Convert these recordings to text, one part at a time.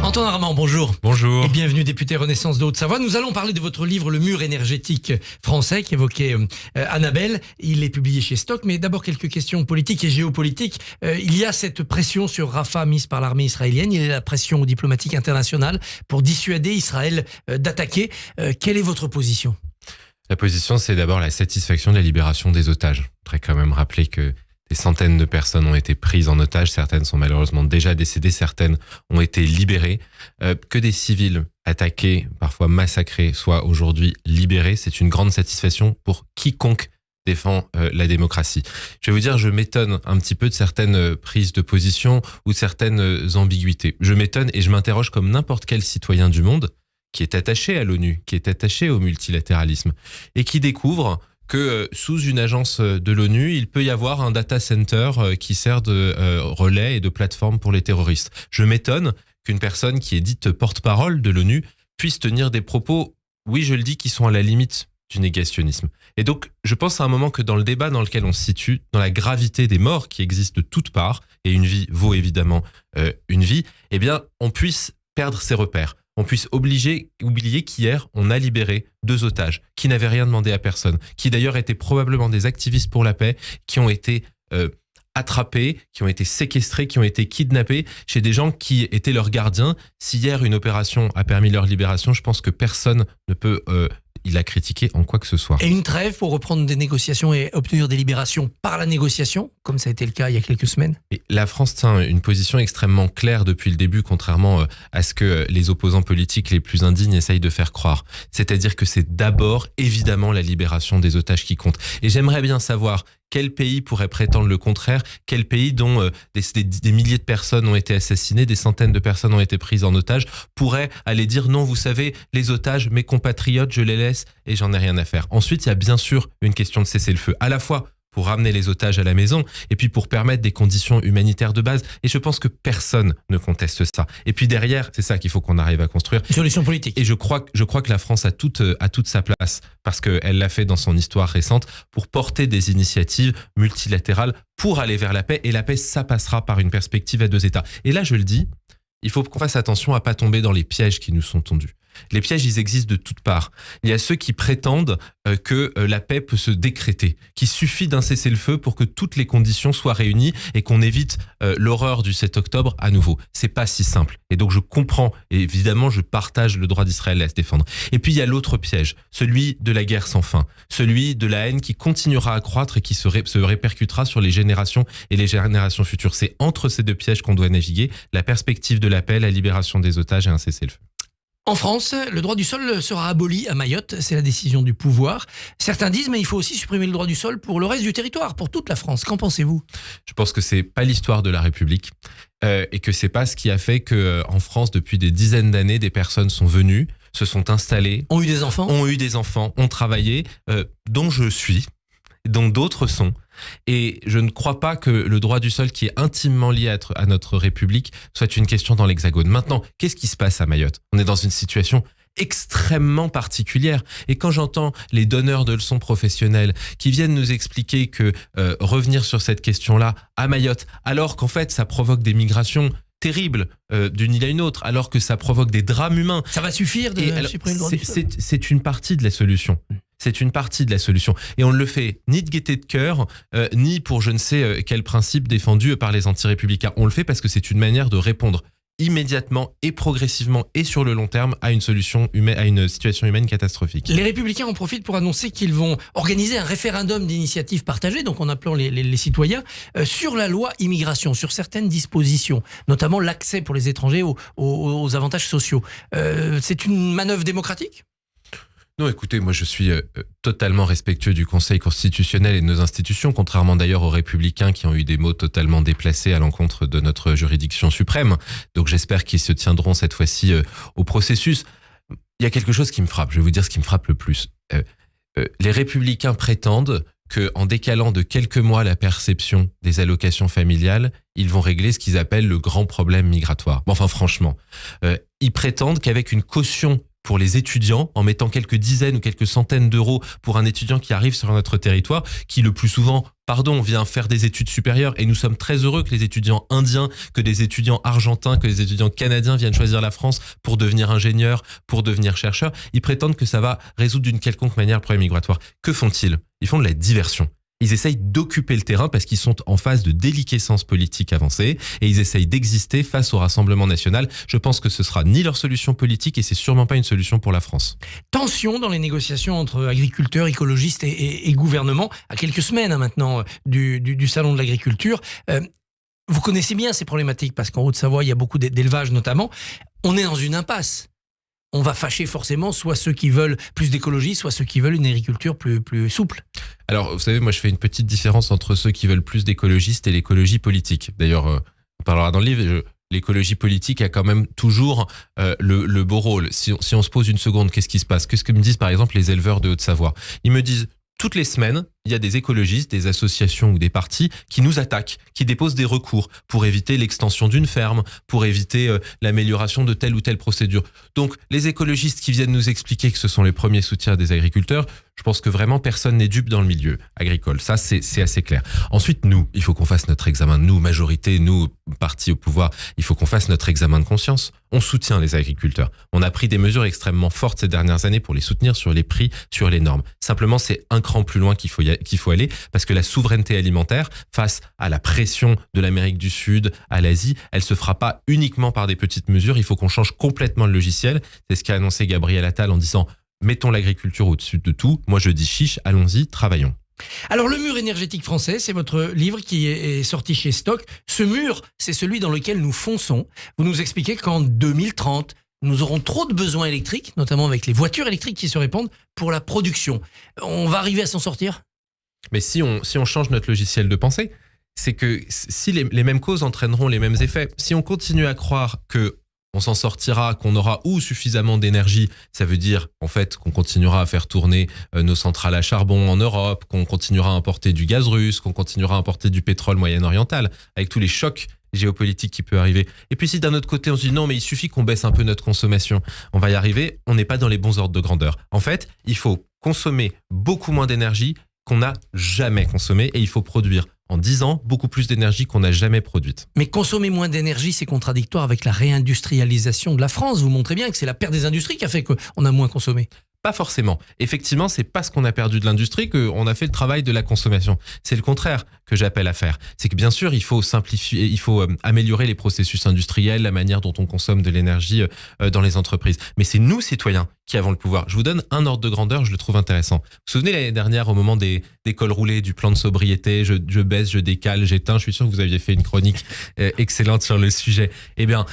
Antoine Armand, bonjour. Bonjour. Et bienvenue, député Renaissance de Haute-Savoie. Nous allons parler de votre livre Le mur énergétique français qui évoquait Annabelle. Il est publié chez Stock, mais d'abord quelques questions politiques et géopolitiques. Il y a cette pression sur Rafah mise par l'armée israélienne. Il y a la pression diplomatique internationale pour dissuader Israël d'attaquer. Quelle est votre position ? La position, c'est d'abord la satisfaction de la libération des otages. Je voudrais quand même rappeler que des centaines de personnes ont été prises en otage, certaines sont malheureusement déjà décédées, certaines ont été libérées. Que des civils attaqués, parfois massacrés, soient aujourd'hui libérés, c'est une grande satisfaction pour quiconque défend la démocratie. Je vais vous dire, je m'étonne un petit peu de certaines prises de position ou de certaines ambiguïtés. Je m'étonne et je m'interroge comme n'importe quel citoyen du monde qui est attaché à l'ONU, qui est attaché au multilatéralisme et qui découvre que sous une agence de l'ONU, il peut y avoir un data center qui sert de relais et de plateforme pour les terroristes. Je m'étonne qu'une personne qui est dite porte-parole de l'ONU puisse tenir des propos, oui je le dis, qui sont à la limite du négationnisme. Et donc je pense à un moment que dans le débat dans lequel on se situe, dans la gravité des morts qui existent de toutes parts, et une vie vaut évidemment une vie, eh bien on puisse perdre ses repères. On puisse oublier qu'hier, on a libéré 2 otages qui n'avaient rien demandé à personne, qui d'ailleurs étaient probablement des activistes pour la paix, qui ont été attrapés, qui ont été séquestrés, qui ont été kidnappés chez des gens qui étaient leurs gardiens. Si hier, une opération a permis leur libération, je pense que personne ne peut il a critiqué en quoi que ce soit. Et une trêve pour reprendre des négociations et obtenir des libérations par la négociation, comme ça a été le cas il y a quelques semaines. Et la France tient une position extrêmement claire depuis le début, contrairement à ce que les opposants politiques les plus indignes essayent de faire croire. C'est-à-dire que c'est d'abord, évidemment, la libération des otages qui compte. Et j'aimerais bien savoir quel pays pourrait prétendre le contraire, quel pays dont des milliers de personnes ont été assassinées, des centaines de personnes ont été prises en otage, pourrait aller dire non, vous savez, les otages, mes compatriotes, je les laisse et j'en ai rien à faire. Ensuite, il y a bien sûr une question de cessez-le-feu, à la fois pour ramener les otages à la maison et puis pour permettre des conditions humanitaires de base. Et je pense que personne ne conteste ça. Et puis derrière, c'est ça qu'il faut qu'on arrive à construire. Une solution politique. Et je crois que la France a toute sa place parce qu'elle l'a fait dans son histoire récente pour porter des initiatives multilatérales pour aller vers la paix. Et la paix, ça passera par une perspective à 2 États. Et là, je le dis, il faut qu'on fasse attention à pas tomber dans les pièges qui nous sont tendus. Les pièges, ils existent de toutes parts. Il y a ceux qui prétendent que la paix peut se décréter, qu'il suffit d'un cessez-le-feu pour que toutes les conditions soient réunies et qu'on évite l'horreur du 7 octobre à nouveau. C'est pas si simple. Et donc je comprends, et évidemment je partage le droit d'Israël à se défendre. Et puis il y a l'autre piège, celui de la guerre sans fin, celui de la haine qui continuera à croître et qui se répercutera sur les générations et les générations futures. C'est entre ces 2 pièges qu'on doit naviguer, la perspective de la paix, la libération des otages et un cessez-le-feu. En France, le droit du sol sera aboli à Mayotte, c'est la décision du pouvoir. Certains disent, mais il faut aussi supprimer le droit du sol pour le reste du territoire, pour toute la France. Qu'en pensez-vous ? Je pense que c'est pas l'histoire de la République et que c'est pas ce qui a fait que en France, depuis des dizaines d'années, des personnes sont venues, se sont installées, ont eu des enfants, ont travaillé, dont je suis, dont d'autres sont. Et je ne crois pas que le droit du sol, qui est intimement lié à notre République, soit une question dans l'Hexagone. Maintenant, qu'est-ce qui se passe à Mayotte ? On est dans une situation extrêmement particulière. Et quand j'entends les donneurs de leçons professionnelles qui viennent nous expliquer que revenir sur cette question-là à Mayotte, alors qu'en fait ça provoque des migrations terribles d'une île à une autre, alors que ça provoque des drames humains. Ça va suffire de supprimer le droit du sol ? C'est une partie de la solution. C'est une partie de la solution. Et on ne le fait ni de gaieté de cœur, ni pour je ne sais quel principe défendu par les anti-républicains. On le fait parce que c'est une manière de répondre immédiatement et progressivement et sur le long terme à une situation humaine catastrophique. Les Républicains en profitent pour annoncer qu'ils vont organiser un référendum d'initiative partagée, donc en appelant les citoyens, sur la loi immigration, sur certaines dispositions, notamment l'accès pour les étrangers aux avantages sociaux. C'est une manœuvre démocratique ? Non, écoutez, moi je suis totalement respectueux du Conseil constitutionnel et de nos institutions, contrairement d'ailleurs aux Républicains qui ont eu des mots totalement déplacés à l'encontre de notre juridiction suprême. Donc j'espère qu'ils se tiendront cette fois-ci au processus. Il y a quelque chose qui me frappe, je vais vous dire ce qui me frappe le plus. Les Républicains prétendent qu'en décalant de quelques mois la perception des allocations familiales, ils vont régler ce qu'ils appellent le grand problème migratoire. Bon, enfin franchement, ils prétendent qu'avec une caution pour les étudiants, en mettant quelques dizaines ou quelques centaines d'euros pour un étudiant qui arrive sur notre territoire, qui le plus souvent, vient faire des études supérieures, et nous sommes très heureux que les étudiants indiens, que des étudiants argentins, que les étudiants canadiens viennent choisir la France pour devenir ingénieurs, pour devenir chercheurs. Ils prétendent que ça va résoudre d'une quelconque manière le problème migratoire. Que font-ils ? Ils font de la diversion. Ils essayent d'occuper le terrain parce qu'ils sont en phase de déliquescence politique avancée et ils essayent d'exister face au Rassemblement national. Je pense que ce sera ni leur solution politique et c'est sûrement pas une solution pour la France. Tension dans les négociations entre agriculteurs, écologistes et gouvernement, à quelques semaines maintenant du salon de l'agriculture. Vous connaissez bien ces problématiques parce qu'en Haute-Savoie, il y a beaucoup d'élevage notamment. On est dans une impasse. On va fâcher forcément soit ceux qui veulent plus d'écologie, soit ceux qui veulent une agriculture plus souple. Alors, vous savez, moi, je fais une petite différence entre ceux qui veulent plus d'écologistes et l'écologie politique. D'ailleurs, on parlera dans le livre, l'écologie politique a quand même toujours le beau rôle. Si on se pose une seconde, qu'est-ce qui se passe ? Qu'est-ce que me disent, par exemple, les éleveurs de Haute-Savoie ? Ils me disent, toutes les semaines, il y a des écologistes, des associations ou des partis qui nous attaquent, qui déposent des recours pour éviter l'extension d'une ferme, pour éviter l'amélioration de telle ou telle procédure. Donc, les écologistes qui viennent nous expliquer que ce sont les premiers soutiens des agriculteurs, je pense que vraiment personne n'est dupe dans le milieu agricole. Ça, c'est assez clair. Ensuite, nous, il faut qu'on fasse notre examen. Nous, majorité, nous, partis au pouvoir, il faut qu'on fasse notre examen de conscience. On soutient les agriculteurs. On a pris des mesures extrêmement fortes ces dernières années pour les soutenir sur les prix, sur les normes. Simplement, c'est un cran plus loin qu'il faut aller parce que la souveraineté alimentaire, face à la pression de l'Amérique du Sud, à l'Asie, elle se fera pas uniquement par des petites mesures. Il faut qu'on change complètement le logiciel. C'est ce qu'a annoncé Gabriel Attal en disant « Mettons l'agriculture au-dessus de tout ». Moi, je dis chiche, allons-y, travaillons. Alors, le mur énergétique français, c'est votre livre qui est sorti chez Stock. Ce mur, c'est celui dans lequel nous fonçons. Vous nous expliquez qu'en 2030, nous aurons trop de besoins électriques, notamment avec les voitures électriques qui se répandent, pour la production. On va arriver à s'en sortir ? Mais si on change notre logiciel de pensée, c'est que si les mêmes causes entraîneront les mêmes effets, si on continue à croire que on s'en sortira, qu'on aura ou suffisamment d'énergie, ça veut dire en fait qu'on continuera à faire tourner nos centrales à charbon en Europe, qu'on continuera à importer du gaz russe, qu'on continuera à importer du pétrole moyen-oriental, avec tous les chocs géopolitiques qui peuvent arriver. Et puis si d'un autre côté on se dit non mais il suffit qu'on baisse un peu notre consommation, on va y arriver, on n'est pas dans les bons ordres de grandeur. En fait, il faut consommer beaucoup moins d'énergie qu'on n'a jamais consommé et il faut produire en 10 ans beaucoup plus d'énergie qu'on n'a jamais produite. Mais consommer moins d'énergie, c'est contradictoire avec la réindustrialisation de la France. Vous montrez bien que c'est la perte des industries qui a fait qu'on a moins consommé. Pas forcément. Effectivement, c'est parce qu'on a perdu de l'industrie qu'on a fait le travail de la consommation. C'est le contraire que j'appelle à faire. C'est que bien sûr, il faut simplifier, il faut améliorer les processus industriels, la manière dont on consomme de l'énergie dans les entreprises. Mais c'est nous, citoyens, qui avons le pouvoir. Je vous donne un ordre de grandeur, je le trouve intéressant. Vous vous souvenez l'année dernière, au moment des cols roulés, du plan de sobriété, je baisse, je décale, j'éteins. Je suis sûr que vous aviez fait une chronique excellente sur le sujet. Eh bien,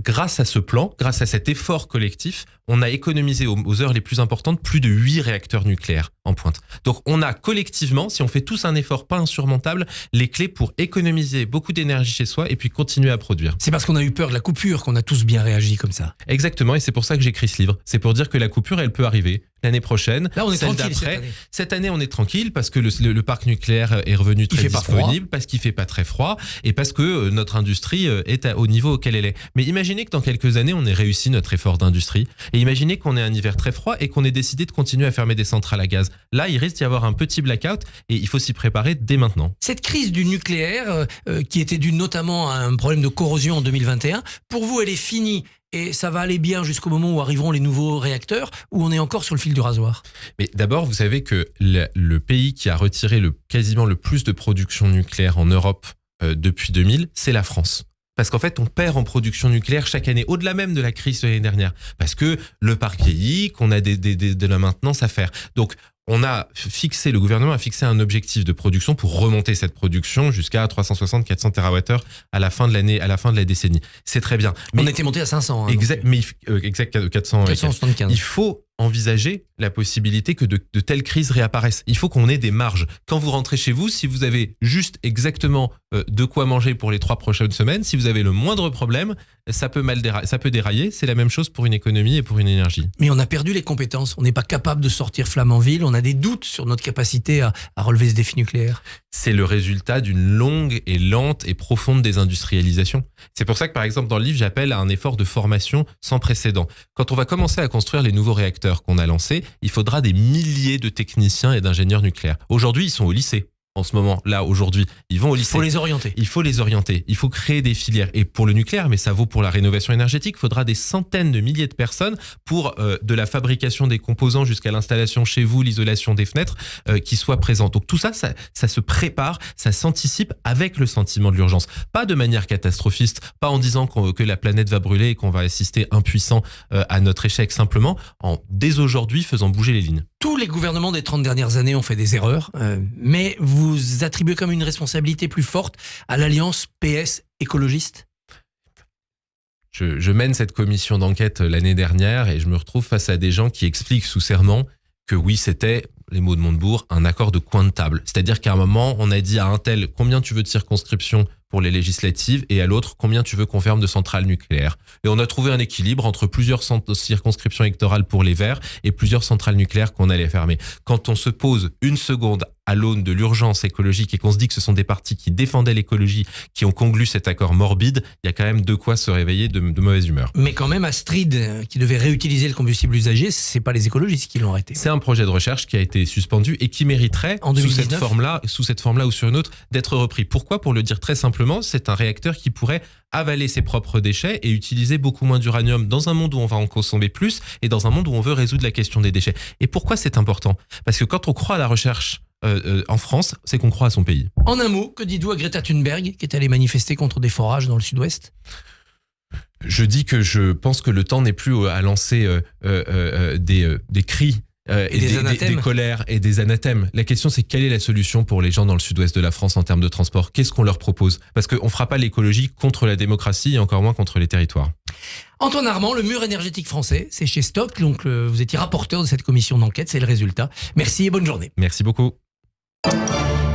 grâce à ce plan, grâce à cet effort collectif, on a économisé aux heures les plus importantes plus de 8 réacteurs nucléaires en pointe. Donc on a collectivement, si on fait tous un effort pas insurmontable, les clés pour économiser beaucoup d'énergie chez soi et puis continuer à produire. C'est parce qu'on a eu peur de la coupure qu'on a tous bien réagi comme ça. Exactement, et c'est pour ça que j'écris ce livre. C'est pour dire que la coupure, elle peut arriver l'année prochaine. Là, on est celle tranquille d'après. Cette année, on est tranquille parce que le parc nucléaire est revenu très disponible, parce qu'il fait pas très froid et parce que notre industrie est au niveau auquel elle est. Mais imaginez que dans quelques années, on ait réussi notre effort d'industrie et imaginez qu'on ait un hiver très froid et qu'on ait décidé de continuer à fermer des centrales à gaz. Là, il risque d'y avoir un petit blackout et il faut s'y préparer dès maintenant. Cette crise du nucléaire, qui était due notamment à un problème de corrosion en 2021, pour vous, elle est finie et ça va aller bien jusqu'au moment où arriveront les nouveaux réacteurs, ou on est encore sur le fil du rasoir? Mais d'abord, vous savez que le pays qui a retiré quasiment le plus de production nucléaire en Europe depuis 2000, c'est la France. Parce qu'en fait, on perd en production nucléaire chaque année, au-delà même de la crise de l'année dernière. Parce que le parc vieillit, qu'on a de la maintenance à faire. Donc, le gouvernement a fixé un objectif de production pour remonter cette production jusqu'à 360-400 TWh à la fin de l'année, à la fin de la décennie. C'est très bien. Mais on était monté à 500. Hein, exact, 475. Il faut envisager la possibilité que de telles crises réapparaissent. Il faut qu'on ait des marges. Quand vous rentrez chez vous, si vous avez juste exactement de quoi manger pour les 3 prochaines semaines, si vous avez le moindre problème, ça peut dérailler. C'est la même chose pour une économie et pour une énergie. Mais on a perdu les compétences. On n'est pas capable de sortir Flamanville. On a des doutes sur notre capacité à relever ce défi nucléaire. C'est le résultat d'une longue et lente et profonde désindustrialisation. C'est pour ça que, par exemple, dans le livre, j'appelle à un effort de formation sans précédent. Quand on va commencer à construire les nouveaux réacteurs qu'on a lancés, il faudra des milliers de techniciens et d'ingénieurs nucléaires. Aujourd'hui, ils sont au lycée. En ce moment, là, aujourd'hui, ils vont au lycée. Il faut les orienter. Il faut les orienter. Il faut créer des filières. Et pour le nucléaire, mais ça vaut pour la rénovation énergétique, il faudra des centaines de milliers de personnes pour de la fabrication des composants jusqu'à l'installation chez vous, l'isolation des fenêtres, qui soient présentes. Donc tout ça, ça se prépare, ça s'anticipe avec le sentiment de l'urgence. Pas de manière catastrophiste, pas en disant que la planète va brûler et qu'on va assister impuissant à notre échec, simplement en, dès aujourd'hui, faisant bouger les lignes. Tous les gouvernements des 30 dernières années ont fait des erreurs, mais vous attribuez comme une responsabilité plus forte à l'alliance PS écologiste ? Je mène cette commission d'enquête l'année dernière et je me retrouve face à des gens qui expliquent sous serment que oui, c'était, les mots de Montebourg, un accord de coin de table. C'est-à-dire qu'à un moment, on a dit à un tel combien tu veux de circonscriptions pour les législatives et à l'autre combien tu veux qu'on ferme de centrales nucléaires. Et on a trouvé un équilibre entre plusieurs circonscriptions électorales pour les Verts et plusieurs centrales nucléaires qu'on allait fermer. Quand on se pose une seconde à l'aune de l'urgence écologique et qu'on se dit que ce sont des partis qui défendaient l'écologie qui ont conclu cet accord morbide, il y a quand même de quoi se réveiller de mauvaise humeur. Mais quand même, Astrid, qui devait réutiliser le combustible usagé, c'est pas les écologistes qui l'ont arrêté. C'est un projet de recherche qui a été suspendu et qui mériterait, en 2019, sous cette forme-là ou sur une autre, d'être repris. Pourquoi ? Pour le dire très simplement, c'est un réacteur qui pourrait avaler ses propres déchets et utiliser beaucoup moins d'uranium dans un monde où on va en consommer plus et dans un monde où on veut résoudre la question des déchets. Et pourquoi c'est important ? Parce que quand on croit à la recherche en France, c'est qu'on croit à son pays. En un mot, que dites-vous à Greta Thunberg qui est allée manifester contre des forages dans le sud-ouest ? Je dis que je pense que le temps n'est plus à lancer des cris et des colères et des anathèmes. La question, c'est quelle est la solution pour les gens dans le sud-ouest de la France en termes de transport ? Qu'est-ce qu'on leur propose ? Parce qu'on ne fera pas l'écologie contre la démocratie et encore moins contre les territoires. Antoine Armand, le mur énergétique français, c'est chez Stock. Donc vous étiez rapporteur de cette commission d'enquête, c'est le résultat. Merci et bonne journée. Merci beaucoup.